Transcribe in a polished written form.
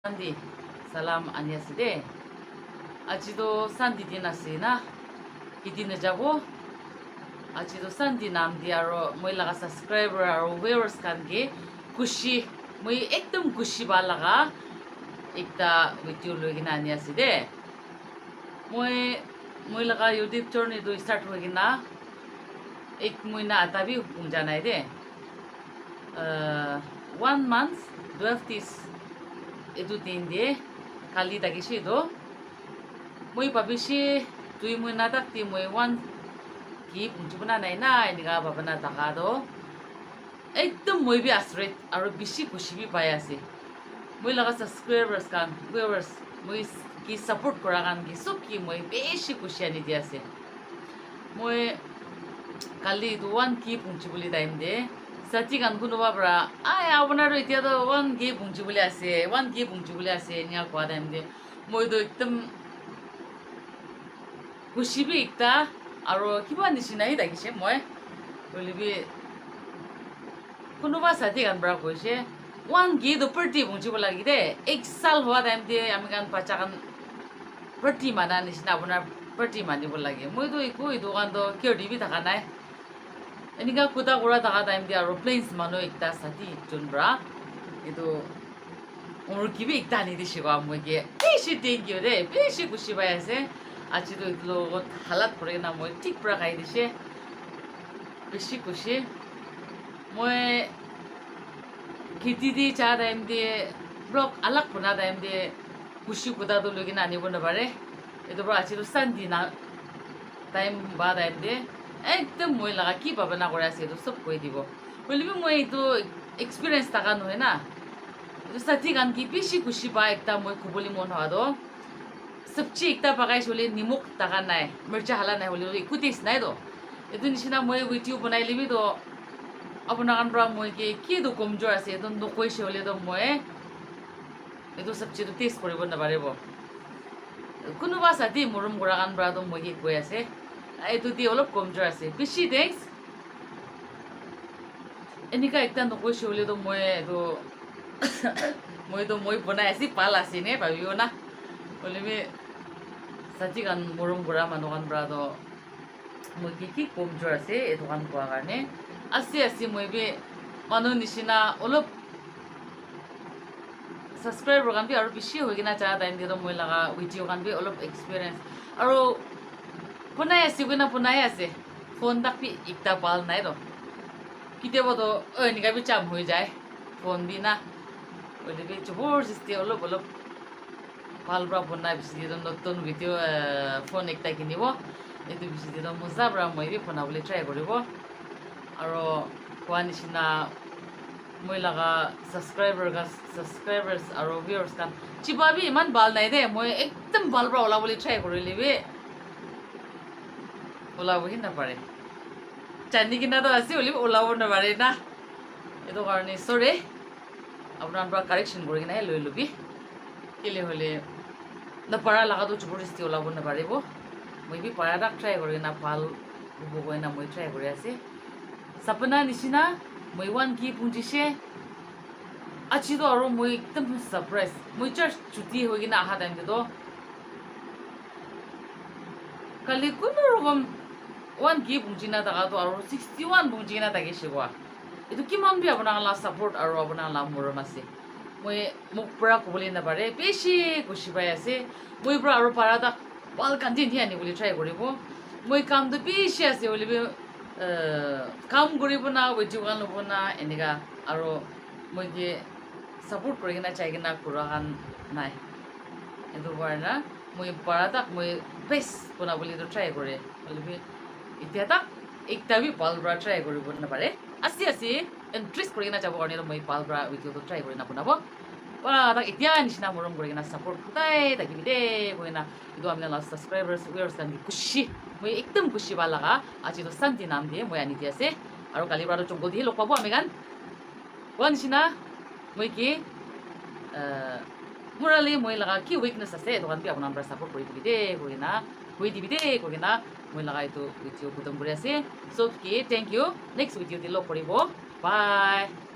Sandy, salam 안녕하세요. 아직도 산디 디나시나 기디네 자고 아직도 산디 남디아로 뭐라가 subscriber 아로 viewers 간게 구시 뭐 एकदम 구시 발라가 있다 비디오 로긴 안녕하세요. 뭐라가 YouTube journey start होगिना एक महीना आता भी घूम जाना है दे 1 month 12 days itu tindi kali tagi si do moi pabisi 2 minggu tak ti moi 1 ki punjubna nai na ini ga babana taka do ekdom moi bi asret aro bisi kushi bi pai ase moi laga subscribers kan viewers moi ki support kora kan ki sob ki moi beshi kushi ani di ase moi kali itu 1 ki punjubuli time de sati kan kuno babra ay abonaro itia do 1 ki punjubuli ase 1 ki punjubuli ase nia kwa time de moi do ekdom kushi ikta aro kiba nisinai dagise moi bolibi kunuba sati kan bra koise 1 ki do party punjubula gide ek sal hua time de ami kan pacha kan party mana nisina abona party mani bolage moi do iku idu kan do kyodi bi thaka nai enika kuda gora thaka time de aro planes mano ekta sati junbra itu umur kibi ekta ni dishiwa moi ge beshi thank you re beshi kushi bai ase আজকে তো হালাত করে না মই ঠিক পুরা খাই দিছে বেশি খুশি মই খেতি দি চা টাইম দিয়ে ব্লক আলাক বনা টাইম দিয়ে খুশি কুদা তো লগিন আনিব নাপারে এইটো পৰা আছিলো শান্তি না টাইম বা টাইম দিয়ে একদম মই লাগা কি ভাবনা করে আছে এইটো সব কৈ দিব বলিবি মই এইটো এক্সপিরিয়েন্স থাকা নহয় না এইটো সাথী গান কি বেশি খুশি পা একটা মই খুবলি মন হওয়া দো सबची एकता पकाई सोले निमुक तका नाय मिर्चा हाला नाय होले इकुतिस नाय दो एतु निसिना मोय वीडियो बनाई लिबि दो अपना कान ब्रा मोय के दो कमजोर आसे एतु नो कोइसे होले दो मोय एतु सबची तो टेस्ट करिबो न पारेबो कुनुबा साथी मुरुम गुरा कान ब्रा दो मोय के कोइ आसे एतु दि अलप कमजोर आसे पिसि थैंक्स एनिका एकता नो कोइसे होले दो मोय मोय बनाई आसी पाल आसे ने भाबियो ना बोलिबि साथी गान मुरुम गुरा मानुगान ब्रादो moi ki কমজোর আছে এই দোকান কোয়া কারণে আসি মই বি মানু নিচিনা অলপ সাবস্ক্রাইবার গান বি আৰু বেশি হৈ কিনা চাহ টাইম দিও মই লাগা ভিডিও গান বি অলপ এক্সপিরিয়েন্স আৰু পুনাই আছে কিনা পুনাই আছে ফোন তাক বি একটা পাল নাই ৰ কিতেবা তো এনেকা বি চাম হৈ যায় ফোন বি না বলিবি জবরদস্তি অলপ অলপ ভাল ব্রা বনাই বেশি দিও নতুন ভিডিও ফোন একটা কিনিব এইটো বেশি দিও মজা ব্রা মই বি বনাবলৈ ট্রাই কৰিব আৰু কোৱা নিচিনা মই লাগা সাবস্ক্ৰাইবাৰ্স আৰু ভিউয়ার্স কান চিবাবি ইমান ভাল নাই দে মই একদম ভাল ব্রা ওলাবলৈ ট্রাই কৰিলিবি ওলাবহি নাপাৰে চান্দি কিনা তো আছে ওলি ওলাব নাপাৰে না এইটো কাৰণে সৰি আপোনাৰ পৰা কাৰেকশন কৰি কিনে লৈ লবি কেলে হলে নপাৰা লাগাতো জবৰদস্তি ওলাব নাপাৰিব মই বি পাৰাদাক ট্ৰাই কৰি না ভাল হবগৈ না মই ট্ৰাই কৰি আছে সপনা নিচিনা মই 1 কি পুঞ্জিছে আজি তো আৰু মই একদম সারপ্রাইজ মই চার্জ ছুটি হৈ কিনা আহা টাইম তো কালি কোনো রকম 1 কি পুঞ্জি না থাকা তো আৰু 61 পুঞ্জি না থাকিছে কোৱা এইটো কিমান বি আপোনাক সাপোৰ্ট আৰু আপোনাক মৰম আছে মই মোক পুৰা ক'বলৈ নাপাৰে বেছি খুশি পাই আছে মই পুৰা আৰু পাৰাদাক ভাল কণ্টেণ্ট আনিবলৈ ট্ৰাই কৰিব মই কামটো বেছি আছে বুলিবি কাম কৰিব না ভিডিও গান ল'ব না এনেকা আৰু মই কি সাপোৰ্ট কৰি কিনা চাই কিনা কৰা কান নাই এইটো কাৰণে মই পাৰাদাক মই বেষ্ট বনাবলৈ ট্ৰাই কৰে বুলিবি এতিয়া তাক একটা বি ভাল ব্ৰা ট্ৰাই কৰিব নাপাৰে আছে ইন্টাৰেস্ট কৰি কিনা যাব কাৰণে মই ভাল ব্ৰা ভিডিওটো ট্ৰাই কৰি নাপনাব পাৰাদাক এতিয়া নিচিনা মৰম কৰি কিনা সাপোর্ট সদায় থাকিবি দে কৈ না কিন্তু আমি সাবস্ক্রাইবার্স ভিউয়ার্স কান খুশি মই একদম খুশি ভাল লাগা আজি তো শান্তি নাম দিয়ে মই আনি দি আছে আৰু কালি পৰা জংগল দিয়ে লগ পাব আমি গান কোৱা নিচিনা মই কি মোৰালি মই লাগা কি উইকনেস আছে দোকান বি আপোনাৰ পৰা সাপোৰ্ট কৰি দিবি দে কৈ না মই লাগা এইটো ভিডিও খতম কৰি আছে সব কি থ্যাংক ইউ নেক্সট ভিডিও দি লগ কৰিব বাই